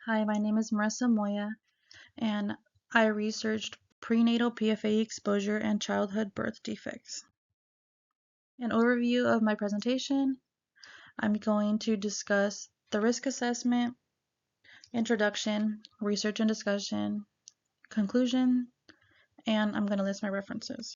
Hi, my name is Marissa Moya, and I researched prenatal PFA exposure and childhood birth defects. An overview of my presentation, I'm going to discuss the risk assessment, introduction, research and discussion, conclusion, and I'm going to list my references.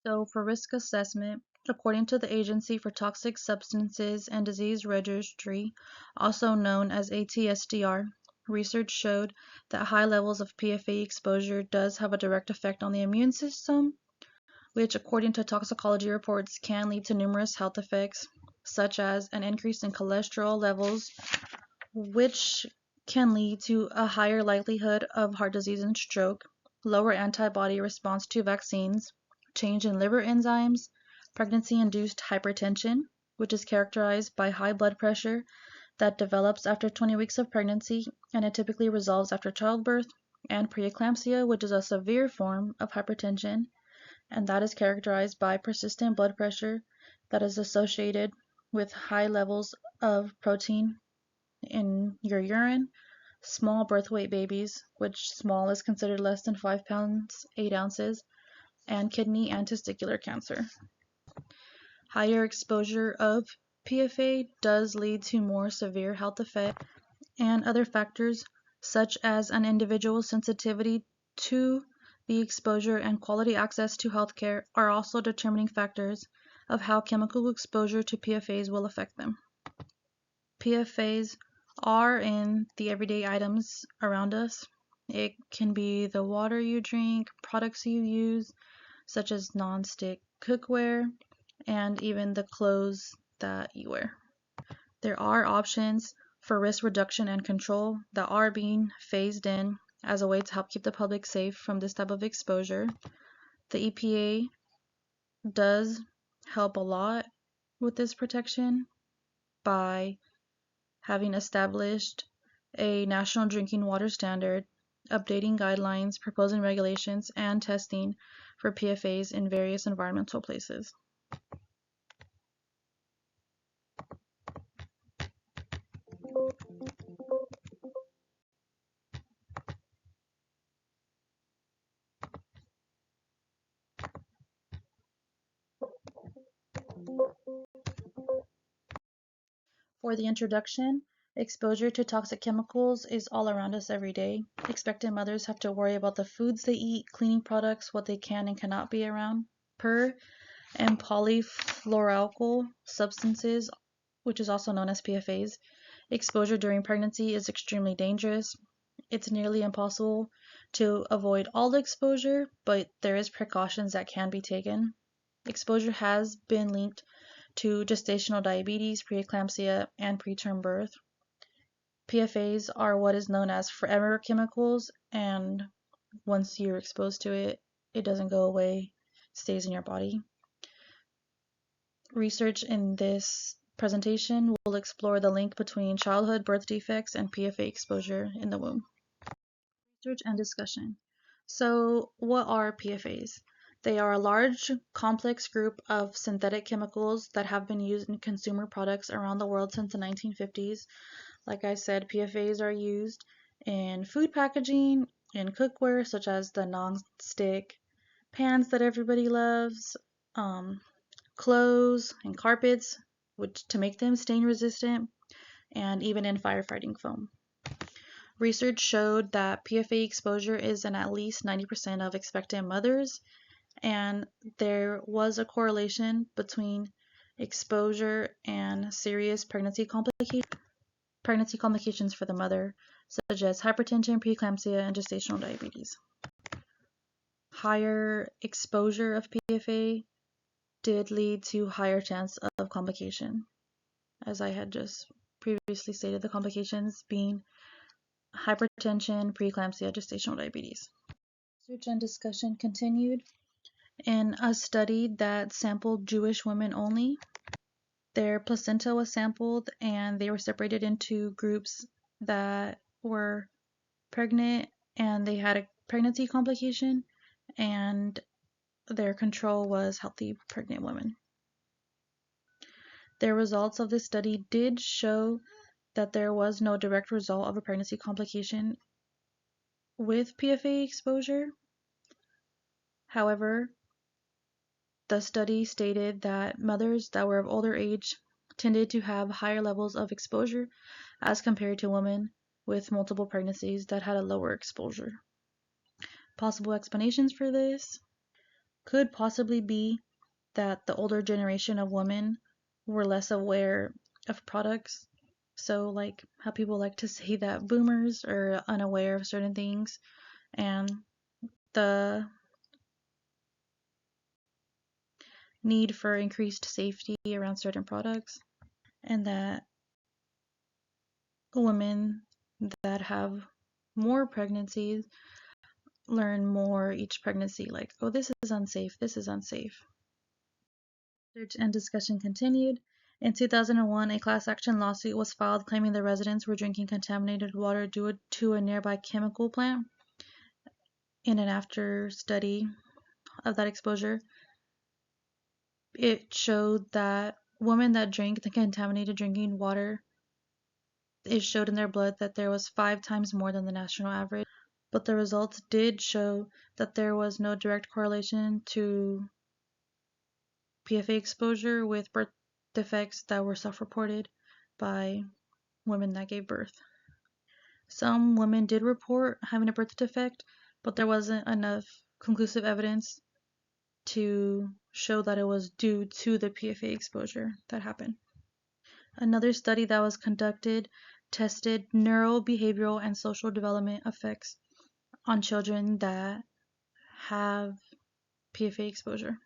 So for risk assessment, according to the Agency for Toxic Substances and Disease Registry, also known as ATSDR, research showed that high levels of PFA exposure does have a direct effect on the immune system, which according to toxicology reports can lead to numerous health effects, such as an increase in cholesterol levels, which can lead to a higher likelihood of heart disease and stroke, lower antibody response to vaccines, change in liver enzymes, pregnancy-induced hypertension, which is characterized by high blood pressure that develops after 20 weeks of pregnancy and it typically resolves after childbirth, and preeclampsia, which is a severe form of hypertension, and that is characterized by persistent blood pressure that is associated with high levels of protein in your urine, small birth weight babies, which small is considered less than 5 pounds 8 ounces, and kidney and testicular cancer. Higher exposure of PFA does lead to more severe health effects, and other factors such as an individual's sensitivity to the exposure and quality access to healthcare are also determining factors of how chemical exposure to PFAs will affect them. PFAs are in the everyday items around us. It can be the water you drink, products you use, such as non-stick cookware, and even the clothes that you wear. There are options for risk reduction and control that are being phased in as a way to help keep the public safe from this type of exposure. The EPA does help a lot with this protection by having established a national drinking water standard, updating guidelines, proposing regulations, and testing for PFAs in various environmental places. For the introduction, exposure to toxic chemicals is all around us every day. Expectant mothers have to worry about the foods they eat, cleaning products, what they can and cannot be around. Per and polyfluoroalkyl substances, which is also known as PFAs, exposure during pregnancy is extremely dangerous. It's nearly impossible to avoid all the exposure, but there is precautions that can be taken. Exposure has been linked to gestational diabetes, preeclampsia, and preterm birth. PFAs are what is known as forever chemicals, and once you're exposed to it, it doesn't go away, stays in your body. Research in this presentation will explore the link between childhood birth defects and PFA exposure in the womb. Research and discussion. So, what are PFAs? They are a large, complex group of synthetic chemicals that have been used in consumer products around the world since the 1950s. Like I said, PFAs are used in food packaging, in cookware, such as the non-stick pans that everybody loves, clothes and carpets, which to make them stain resistant, and even in firefighting foam. Research showed that PFA exposure is in at least 90% of expectant mothers, and there was a correlation between exposure and serious pregnancy complications for the mother, such as hypertension, preeclampsia, and gestational diabetes. Higher exposure of PFA did lead to higher chance of complication, as I had just previously stated, the complications being hypertension, preeclampsia, gestational diabetes. Research and discussion continued in a study that sampled Jewish women only. Their placenta was sampled and they were separated into groups that were pregnant and they had a pregnancy complication, and their control was healthy pregnant women. The results of this study did show that there was no direct result of a pregnancy complication with PFA exposure. However, the study stated that mothers that were of older age tended to have higher levels of exposure as compared to women with multiple pregnancies that had a lower exposure. Possible explanations for this could possibly be that the older generation of women were less aware of products. So, like how people like to say that boomers are unaware of certain things, and the need for increased safety around certain products, and that women that have more pregnancies learn more each pregnancy, like, oh, this is unsafe, this is unsafe. Research and discussion continued. In 2001, a class action lawsuit was filed claiming the residents were drinking contaminated water due to a nearby chemical plant. In an after study of that exposure, it showed that women that drank the contaminated drinking water, it showed in their blood that there was 5 times more than the national average. But the results did show that there was no direct correlation to PFA exposure with birth defects that were self-reported by women that gave birth. Some women did report having a birth defect, but there wasn't enough conclusive evidence to show that it was due to the PFA exposure that happened. Another study that was conducted tested neurobehavioral and social development effects on children that have PFA exposure.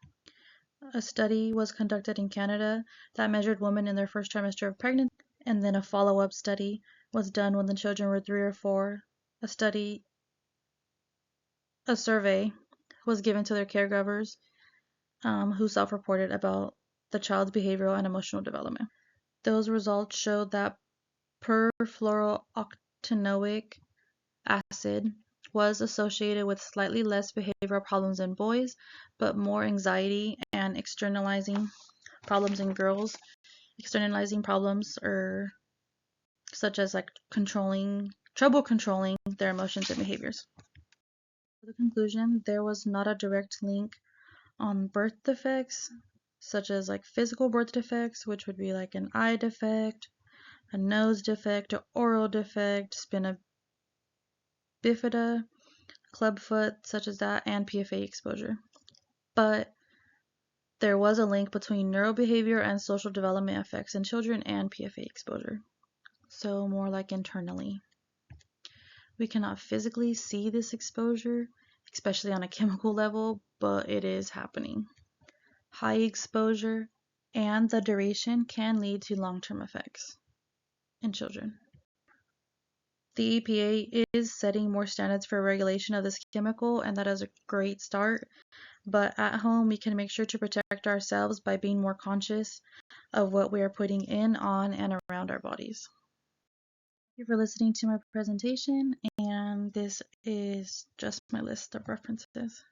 A study was conducted in Canada that measured women in their first trimester of pregnancy, and then a follow-up study was done when the children were 3 or 4. A survey was given to their caregivers who self-reported about the child's behavioral and emotional development. Those results showed that perfluorooctanoic acid was associated with slightly less behavioral problems in boys, but more anxiety and externalizing problems in girls. Externalizing problems are such as like trouble controlling their emotions and behaviors. For the conclusion, there was not a direct link on birth defects, such as like physical birth defects, which would be like an eye defect, a nose defect, an oral defect, spina bifida, clubfoot, such as that, and PFA exposure. But there was a link between neurobehavior and social development effects in children and PFA exposure. So more like internally. We cannot physically see this exposure, especially on a chemical level, but it is happening. High exposure and the duration can lead to long-term effects in children. The EPA is setting more standards for regulation of this chemical, and that is a great start. But at home, we can make sure to protect ourselves by being more conscious of what we are putting in, on, and around our bodies. Thank you for listening to my presentation, and this is just my list of references.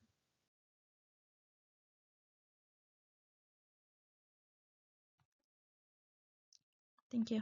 Thank you.